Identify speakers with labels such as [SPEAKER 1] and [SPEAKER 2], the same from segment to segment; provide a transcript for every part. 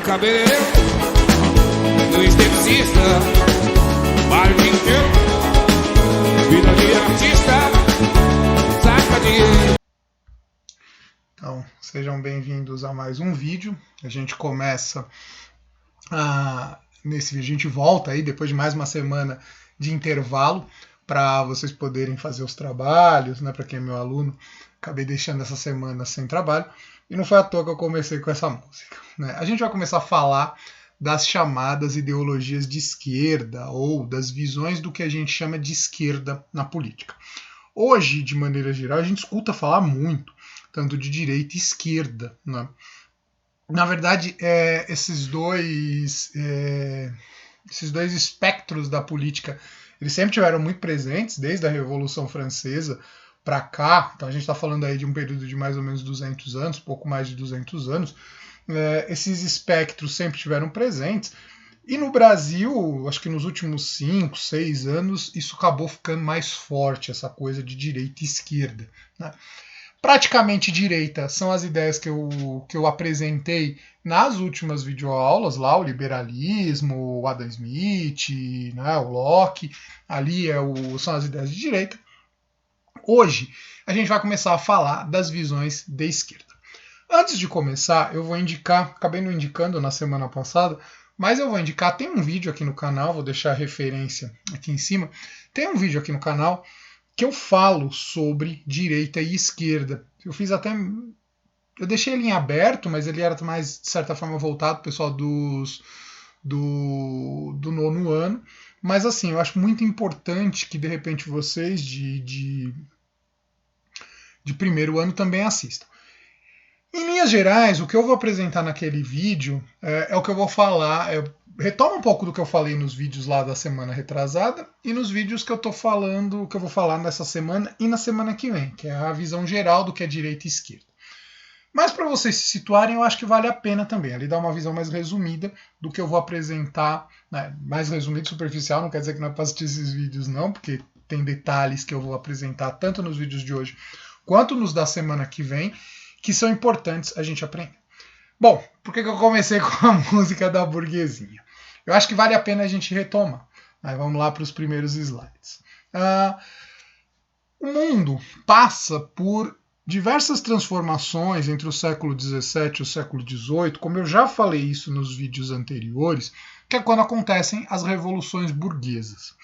[SPEAKER 1] cabeleireiro, no esteticista, vale o dia inteiro, vida de artista, saca dinheiro.
[SPEAKER 2] Então, sejam bem-vindos a mais um vídeo. A gente começa nesse vídeo, a gente volta aí depois de mais uma semana de intervalo para vocês poderem fazer os trabalhos, né? Para quem é meu aluno, acabei deixando essa semana sem trabalho e não foi à toa que eu comecei com essa música, né? A gente vai começar a falar das chamadas ideologias de esquerda ou das visões do que a gente chama de esquerda na política. Hoje, de maneira geral, a gente escuta falar muito tanto de direita e esquerda, né? Na verdade, esses dois espectros da política, eles sempre tiveram muito presentes, desde a Revolução Francesa para cá. Então a gente está falando aí de um período de mais ou menos 200 anos, pouco mais de 200 anos. Esses espectros sempre tiveram presentes. E no Brasil, acho que nos últimos 5, 6 anos, isso acabou ficando mais forte, essa coisa de direita e esquerda, né? Praticamente direita são as ideias que eu apresentei nas últimas videoaulas, lá o liberalismo, o Adam Smith, né, o Locke, ali são as ideias de direita. Hoje a gente vai começar a falar das visões de esquerda. Antes de começar, eu vou indicar, acabei não indicando na semana passada, mas eu vou indicar, tem um vídeo aqui no canal, vou deixar a referência aqui em cima, tem um vídeo aqui no canal que eu falo sobre direita e esquerda. Eu deixei ele em aberto, mas ele era mais, de certa forma, voltado para o pessoal do nono ano. Mas assim, eu acho muito importante que, de repente, vocês de primeiro ano também assistam. Em linhas gerais, o que eu vou apresentar naquele vídeo é o que eu vou falar, retoma um pouco do que eu falei nos vídeos lá da semana retrasada e nos vídeos que eu tô falando, que eu vou falar nessa semana e na semana que vem, que é a visão geral do que é direita e esquerda. Mas para vocês se situarem, eu acho que vale a pena também. Ali dá uma visão mais resumida do que eu vou apresentar, né? Mais resumida e superficial, não quer dizer que não é para assistir esses vídeos não, porque tem detalhes que eu vou apresentar tanto nos vídeos de hoje quanto nos da semana que vem, que são importantes a gente aprender. Bom, por que eu comecei com a música da burguesinha? Eu acho que vale a pena a gente retomar. Vamos lá para os primeiros slides. O mundo passa por diversas transformações entre o século XVII e o século XVIII, como eu já falei isso nos vídeos anteriores, que é quando acontecem as revoluções burguesas.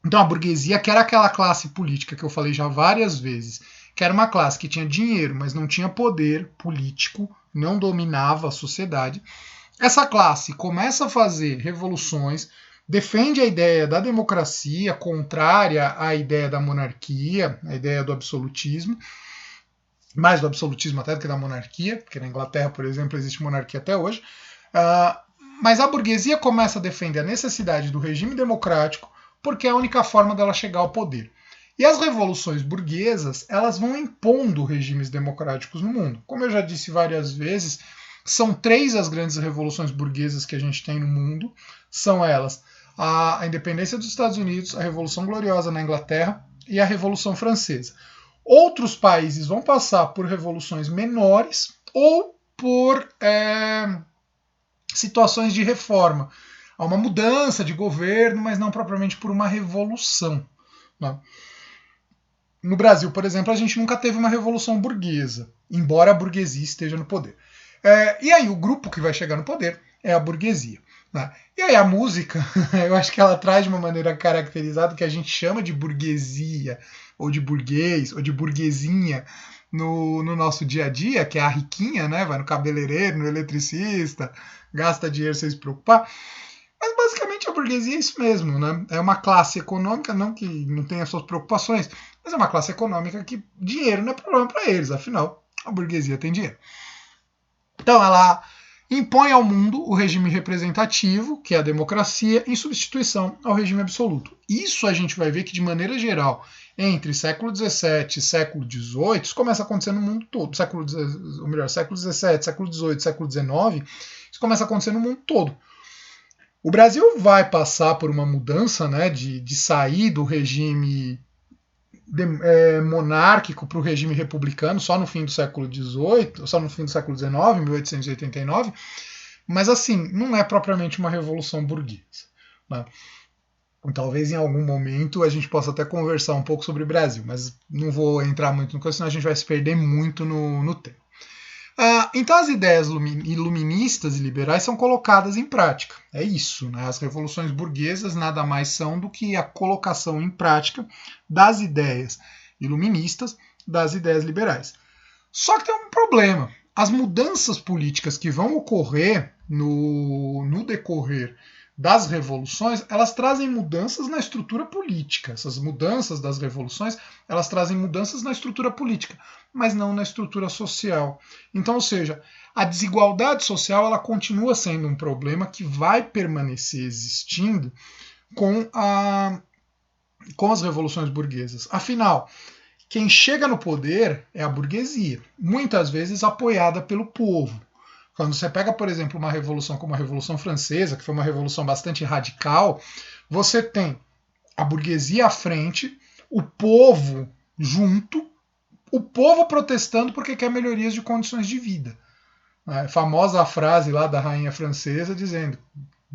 [SPEAKER 2] Então a burguesia, que era aquela classe política que eu falei já várias vezes, que era uma classe que tinha dinheiro, mas não tinha poder político, não dominava a sociedade. Essa classe começa a fazer revoluções, defende a ideia da democracia, contrária à ideia da monarquia, a ideia do absolutismo, mais do absolutismo até do que da monarquia, porque na Inglaterra, por exemplo, existe monarquia até hoje. Mas a burguesia começa a defender a necessidade do regime democrático, porque é a única forma dela chegar ao poder. E as revoluções burguesas, elas vão impondo regimes democráticos no mundo. Como eu já disse várias vezes, são 3 as grandes revoluções burguesas que a gente tem no mundo. São elas a independência dos Estados Unidos, a Revolução Gloriosa na Inglaterra e a Revolução Francesa. Outros países vão passar por revoluções menores ou por situações de reforma. Há uma mudança de governo, mas não propriamente por uma revolução, né? No Brasil, por exemplo, a gente nunca teve uma revolução burguesa, embora a burguesia esteja no poder. E aí o grupo que vai chegar no poder é a burguesia, né? E aí a música, eu acho que ela traz de uma maneira caracterizada o que a gente chama de burguesia, ou de burguês, ou de burguesinha no nosso dia a dia, que é a riquinha, né? Vai no cabeleireiro, no eletricista, gasta dinheiro sem se preocupar. Mas basicamente a burguesia é isso mesmo, né? É uma classe econômica, não que não tenha suas preocupações, mas é uma classe econômica que dinheiro não é problema para eles, afinal, a burguesia tem dinheiro. Então ela impõe ao mundo o regime representativo, que é a democracia, em substituição ao regime absoluto. Isso a gente vai ver que, de maneira geral, entre século XVII e século XVIII, isso começa a acontecer no mundo todo. Século XVII, século XVIII, século XIX, isso começa a acontecer no mundo todo. O Brasil vai passar por uma mudança, né, de sair do regime monárquico para o regime republicano só no fim do século XVIII, só no fim do século XIX, 1889, Mas assim, não é propriamente uma revolução burguesa, né? Talvez em algum momento a gente possa até conversar um pouco sobre o Brasil, mas não vou entrar muito no coisa, senão a gente vai se perder muito no tema. Então as ideias iluministas e liberais são colocadas em prática. É isso, né? As revoluções burguesas nada mais são do que a colocação em prática das ideias iluministas, das ideias liberais. Só que tem um problema. As mudanças políticas que vão ocorrer no decorrer das revoluções, elas trazem mudanças na estrutura política. Essas mudanças das revoluções, elas trazem mudanças na estrutura política, mas não na estrutura social. Então, ou seja, a desigualdade social ela continua sendo um problema que vai permanecer existindo com as revoluções burguesas. Afinal, quem chega no poder é a burguesia, muitas vezes apoiada pelo povo. Quando você pega, por exemplo, uma revolução como a Revolução Francesa, que foi uma revolução bastante radical, você tem a burguesia à frente, o povo junto, o povo protestando porque quer melhorias de condições de vida. A famosa frase lá da rainha francesa dizendo,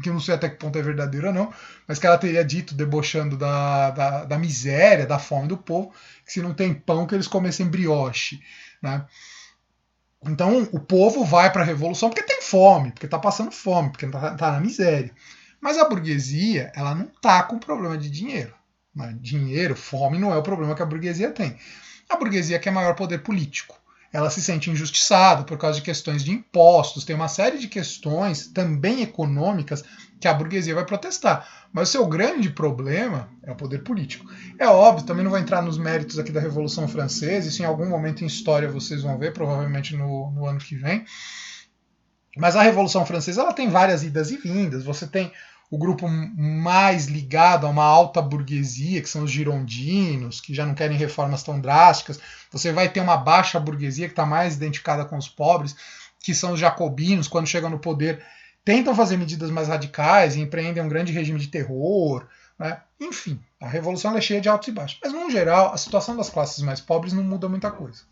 [SPEAKER 2] que eu não sei até que ponto é verdadeiro ou não, mas que ela teria dito, debochando da miséria, da fome do povo, que se não tem pão que eles comessem brioche, né? Então o povo vai para a revolução porque tem fome, porque está passando fome, porque está na miséria. Mas a burguesia, ela não está com problema de dinheiro. Né? Dinheiro, fome não é o problema que a burguesia tem. A burguesia quer maior poder político. Ela se sente injustiçada por causa de questões de impostos, tem uma série de questões também econômicas que a burguesia vai protestar. Mas o seu grande problema é o poder político. É óbvio, também não vou entrar nos méritos aqui da Revolução Francesa, isso em algum momento em história vocês vão ver, provavelmente no ano que vem. Mas a Revolução Francesa ela tem várias idas e vindas, você tem o grupo mais ligado a uma alta burguesia, que são os girondinos, que já não querem reformas tão drásticas. Você vai ter uma baixa burguesia, que está mais identificada com os pobres, que são os jacobinos, quando chegam no poder, tentam fazer medidas mais radicais e empreendem um grande regime de terror. Né? Enfim, a revolução é cheia de altos e baixos. Mas, no geral, a situação das classes mais pobres não muda muita coisa.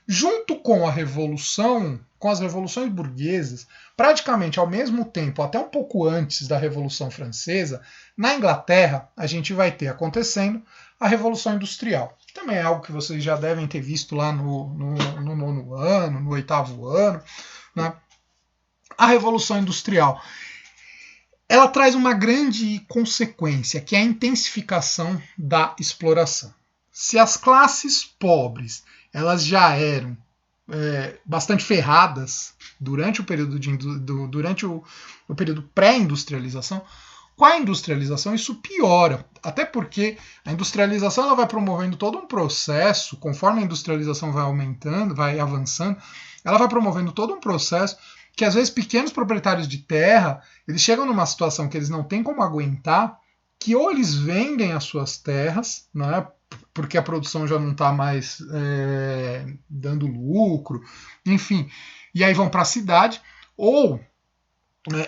[SPEAKER 2] Junto com a revolução, com as revoluções burguesas, praticamente ao mesmo tempo, até um pouco antes da Revolução Francesa, na Inglaterra, a gente vai ter acontecendo a Revolução Industrial. Também é algo que vocês já devem ter visto lá no 9º ano, no 8º ano. Né? A Revolução Industrial, ela traz uma grande consequência, que é a intensificação da exploração. Se as classes pobres elas já eram bastante ferradas durante o período o período pré-industrialização, com a industrialização isso piora, até porque a industrialização ela vai promovendo todo um processo, conforme a industrialização vai aumentando, vai avançando, ela vai promovendo todo um processo que às vezes pequenos proprietários de terra, eles chegam numa situação que eles não têm como aguentar, que ou eles vendem as suas terras, né, porque a produção já não está mais dando lucro, enfim, e aí vão para a cidade, ou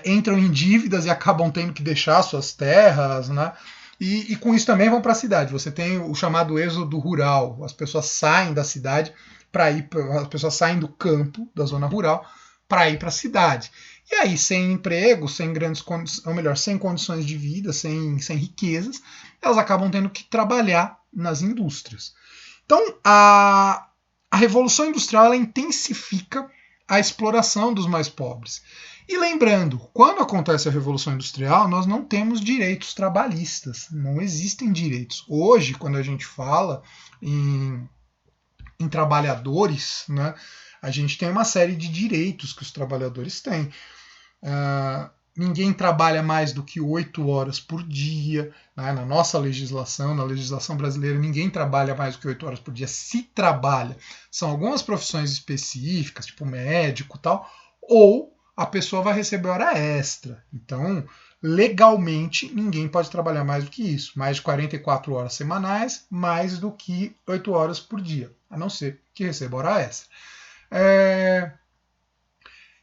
[SPEAKER 2] entram em dívidas e acabam tendo que deixar suas terras, né? E com isso também vão para a cidade. Você tem o chamado êxodo rural, as pessoas saem da cidade as pessoas saem do campo, da zona rural, para ir para a cidade. E aí, sem emprego, sem sem condições de vida, sem riquezas, elas acabam tendo que trabalhar nas indústrias. Então, a Revolução Industrial ela intensifica a exploração dos mais pobres. E lembrando, quando acontece a Revolução Industrial, nós não temos direitos trabalhistas, não existem direitos. Hoje, quando a gente fala em trabalhadores, né, a gente tem uma série de direitos que os trabalhadores têm. Ninguém trabalha mais do que 8 horas por dia. Né? Na nossa legislação, na legislação brasileira, ninguém trabalha mais do que 8 horas por dia. Se trabalha, são algumas profissões específicas, tipo médico e tal, ou a pessoa vai receber hora extra. Então, legalmente, ninguém pode trabalhar mais do que isso. Mais de 44 horas semanais, mais do que 8 horas por dia, a não ser que receba hora extra.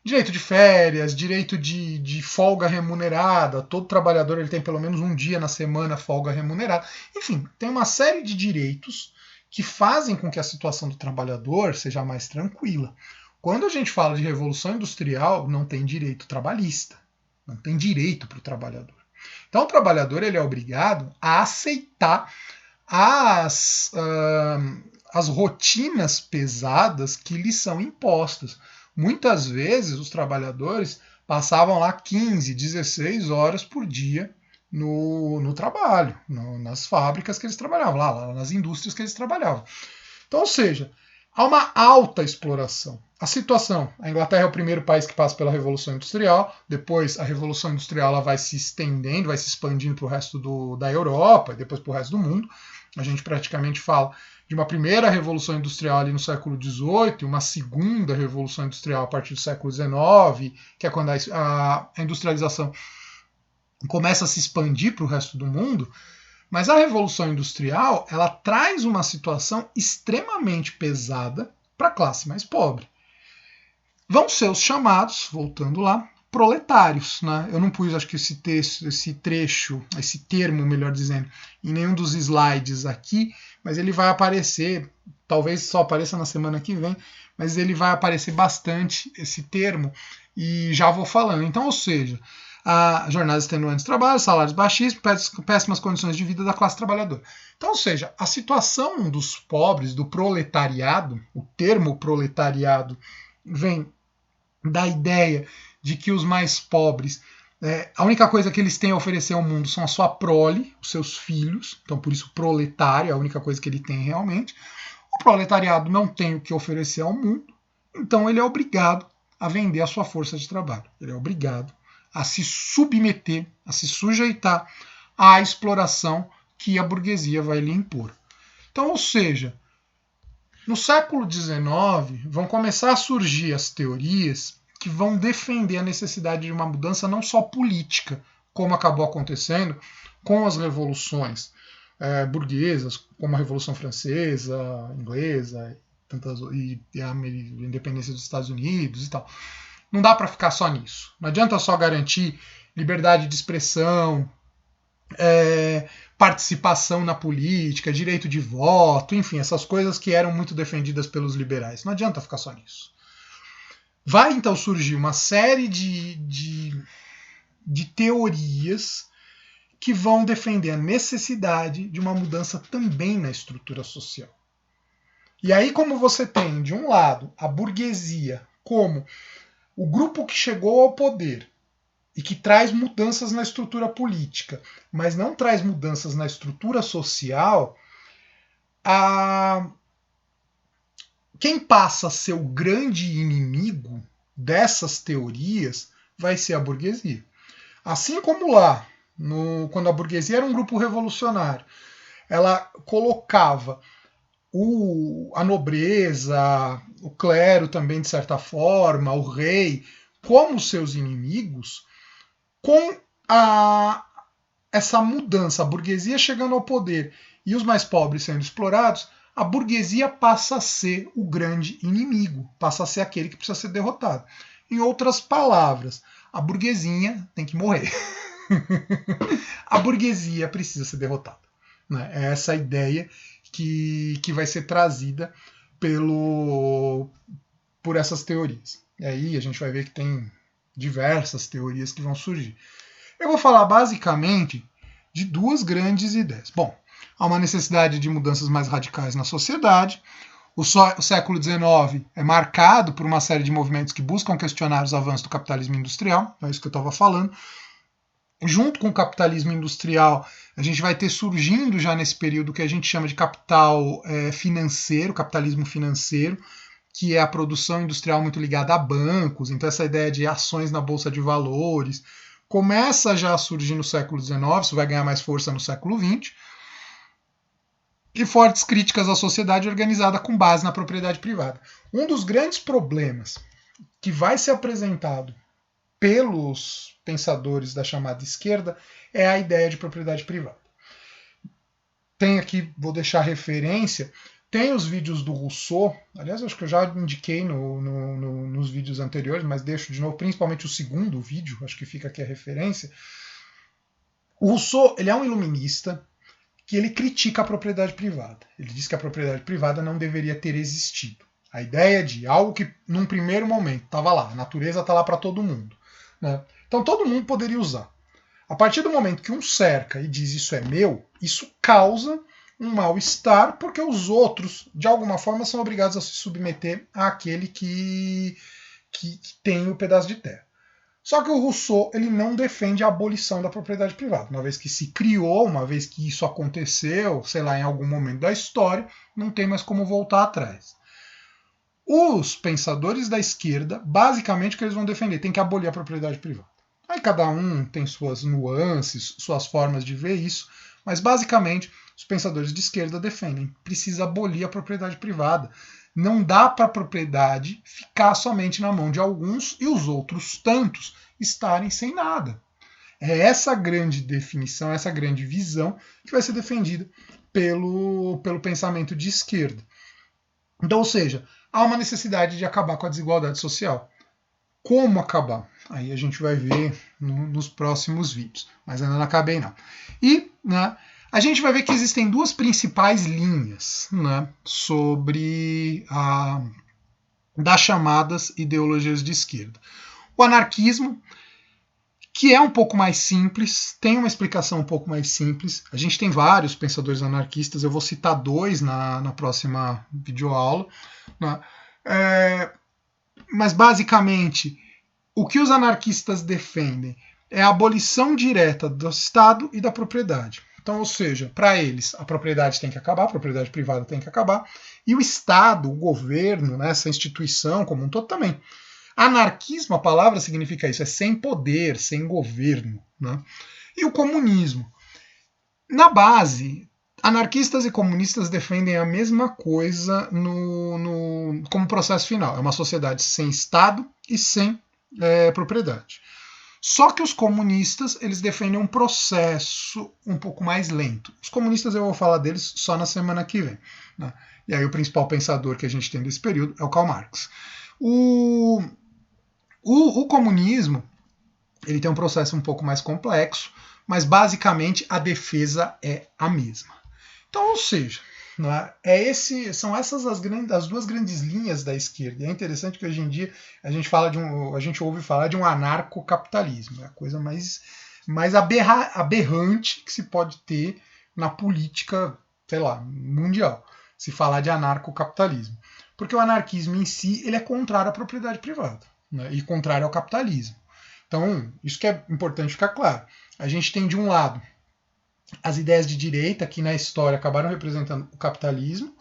[SPEAKER 2] Direito de férias, direito de folga remunerada, todo trabalhador ele tem pelo menos um dia na semana folga remunerada. Enfim, tem uma série de direitos que fazem com que a situação do trabalhador seja mais tranquila. Quando a gente fala de revolução industrial, não tem direito trabalhista, não tem direito para o trabalhador. Então o trabalhador ele é obrigado a aceitar as rotinas pesadas que lhes são impostas. Muitas vezes os trabalhadores passavam lá 15, 16 horas por dia no trabalho, nas fábricas que eles trabalhavam, lá nas indústrias que eles trabalhavam. Então, ou seja, há uma alta exploração. A situação, a Inglaterra é o primeiro país que passa pela Revolução Industrial, depois a Revolução Industrial ela vai se estendendo, vai se expandindo para o resto da Europa e depois para o resto do mundo. A gente praticamente fala de uma primeira Revolução Industrial ali no século XVIII, uma segunda Revolução Industrial a partir do século XIX, que é quando a industrialização começa a se expandir para o resto do mundo. Mas a Revolução Industrial ela traz uma situação extremamente pesada para a classe mais pobre. Vão ser os chamados, voltando lá, proletários. Né? Eu não pus, acho que esse termo, melhor dizendo, em nenhum dos slides aqui, mas ele vai aparecer, talvez só apareça na semana que vem, mas ele vai aparecer bastante, esse termo, e já vou falando. Então, ou seja, jornadas extenuantes de trabalho, salários baixíssimos, péssimas condições de vida da classe trabalhadora. Então, ou seja, a situação dos pobres, do proletariado, o termo proletariado vem da ideia de que os mais pobres, a única coisa que eles têm a oferecer ao mundo são a sua prole, os seus filhos, então por isso proletário é a única coisa que ele tem realmente. O proletariado não tem o que oferecer ao mundo, então ele é obrigado a vender a sua força de trabalho, ele é obrigado a se submeter, a se sujeitar à exploração que a burguesia vai lhe impor. Então, ou seja, no século XIX vão começar a surgir as teorias que vão defender a necessidade de uma mudança não só política, como acabou acontecendo com as revoluções burguesas, como a Revolução Francesa, Inglesa, e a independência dos Estados Unidos e tal. Não dá para ficar só nisso. Não adianta só garantir liberdade de expressão, participação na política, direito de voto, enfim, essas coisas que eram muito defendidas pelos liberais. Não adianta ficar só nisso. Vai então surgir uma série de teorias que vão defender a necessidade de uma mudança também na estrutura social. E aí, como você tem, de um lado, a burguesia como o grupo que chegou ao poder e que traz mudanças na estrutura política, mas não traz mudanças na estrutura social, quem passa a ser o grande inimigo dessas teorias vai ser a burguesia. Assim como lá, quando a burguesia era um grupo revolucionário, ela colocava a nobreza, o clero também, de certa forma, o rei, como seus inimigos, com essa mudança, a burguesia chegando ao poder e os mais pobres sendo explorados, a burguesia passa a ser o grande inimigo, passa a ser aquele que precisa ser derrotado. Em outras palavras, a burguesinha tem que morrer. A burguesia precisa ser derrotada. Né? É essa a ideia que vai ser trazida por essas teorias. E aí a gente vai ver que tem diversas teorias que vão surgir. Eu vou falar basicamente de duas grandes ideias. Bom, há uma necessidade de mudanças mais radicais na sociedade. O século XIX é marcado por uma série de movimentos que buscam questionar os avanços do capitalismo industrial, é isso que eu estava falando. Junto com o capitalismo industrial, a gente vai ter surgindo já nesse período o que a gente chama de capital financeiro, capitalismo financeiro, que é a produção industrial muito ligada a bancos, então essa ideia de ações na bolsa de valores começa já a surgir no século XIX, isso vai ganhar mais força no século XX, e fortes críticas à sociedade organizada com base na propriedade privada. Um dos grandes problemas que vai ser apresentado pelos pensadores da chamada esquerda é a ideia de propriedade privada. Tem aqui, vou deixar referência, tem os vídeos do Rousseau, aliás, acho que eu já indiquei nos vídeos anteriores, mas deixo de novo, principalmente o segundo vídeo, acho que fica aqui a referência. O Rousseau, ele é um iluminista que ele critica a propriedade privada. Ele diz que a propriedade privada não deveria ter existido. A ideia de algo que, num primeiro momento, estava lá, a natureza está lá para todo mundo. Né? Então todo mundo poderia usar. A partir do momento que um cerca e diz isso é meu, isso causa um mal-estar, porque os outros, de alguma forma, são obrigados a se submeter àquele que tem o pedaço de terra. Só que o Rousseau ele não defende a abolição da propriedade privada. Uma vez que se criou, uma vez que isso aconteceu, sei lá, em algum momento da história, não tem mais como voltar atrás. Os pensadores da esquerda, basicamente, o que eles vão defender? Tem que abolir a propriedade privada. Aí cada um tem suas nuances, suas formas de ver isso, mas basicamente os pensadores de esquerda defendem. Precisa abolir a propriedade privada. Não dá para a propriedade ficar somente na mão de alguns e os outros tantos estarem sem nada. É essa grande definição, essa grande visão que vai ser defendida pelo pensamento de esquerda. Então, ou seja, há uma necessidade de acabar com a desigualdade social. Como acabar? Aí a gente vai ver nos próximos vídeos, mas ainda não acabei não. E a gente vai ver que existem duas principais linhas sobre das chamadas ideologias de esquerda. O anarquismo, que é um pouco mais simples, tem uma explicação um pouco mais simples. A gente tem vários pensadores anarquistas, eu vou citar dois na próxima videoaula. Mas basicamente, o que os anarquistas defendem é a abolição direta do Estado e da propriedade. Então, ou seja, para eles, a propriedade tem que acabar, a propriedade privada tem que acabar, e o Estado, o governo, essa instituição como um todo também. Anarquismo, a palavra significa isso, é sem poder, sem governo. E o comunismo. Na base, anarquistas e comunistas defendem a mesma coisa como processo final. É uma sociedade sem Estado e sem propriedade. Só que os comunistas eles defendem um processo um pouco mais lento. Os comunistas eu vou falar deles só na semana que vem. E aí o principal pensador que a gente tem desse período é o Karl Marx. O comunismo ele tem um processo um pouco mais complexo, mas basicamente a defesa é a mesma. Então, ou seja, são essas as duas grandes linhas da esquerda. E é interessante que hoje em dia a gente ouve falar de um anarcocapitalismo. É a coisa mais aberrante que se pode ter na política, sei lá, mundial, se falar de anarcocapitalismo. Porque o anarquismo em si ele é contrário à propriedade privada, e contrário ao capitalismo. Então, isso que é importante ficar claro. A gente tem, de um lado, as ideias de direita, que na história acabaram representando o capitalismo,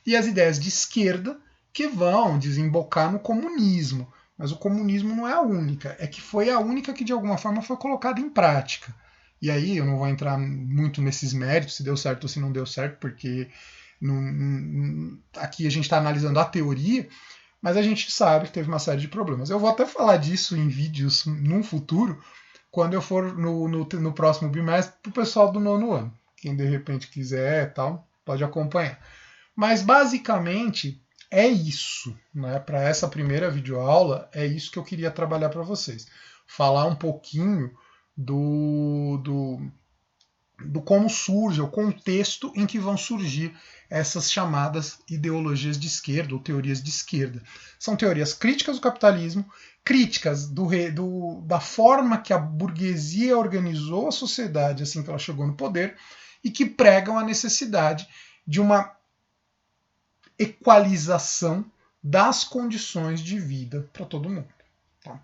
[SPEAKER 2] e as ideias de esquerda, que vão desembocar no comunismo. Mas o comunismo não é a única, é que foi a única que de alguma forma foi colocada em prática. E aí eu não vou entrar muito nesses méritos, se deu certo ou se não deu certo, porque aqui a gente está analisando a teoria, mas a gente sabe que teve uma série de problemas. Eu vou até falar disso em vídeos num futuro, quando eu for no próximo bimestre, para o pessoal do 9º ano. Quem de repente quiser tal, pode acompanhar. Mas basicamente é isso. Para essa primeira videoaula, é isso que eu queria trabalhar para vocês. Falar um pouquinho do como surge, o contexto em que vão surgir essas chamadas ideologias de esquerda ou teorias de esquerda. São teorias críticas do capitalismo, críticas da forma que a burguesia organizou a sociedade assim que ela chegou no poder e que pregam a necessidade de uma equalização das condições de vida para todo mundo. Tá?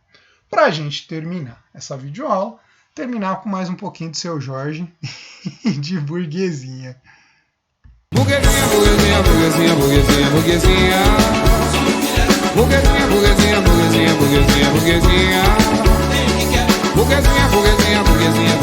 [SPEAKER 2] Para a gente terminar essa videoaula, terminar com mais um pouquinho de Seu Jorge de burguesinha.
[SPEAKER 1] Burguesinha, burguesinha, burguesinha, burguesinha, burguesinha. Burguesinha, burguesinha, burguesinha, burguesinha, burguesinha. Burguesinha, burguesinha, burguesinha,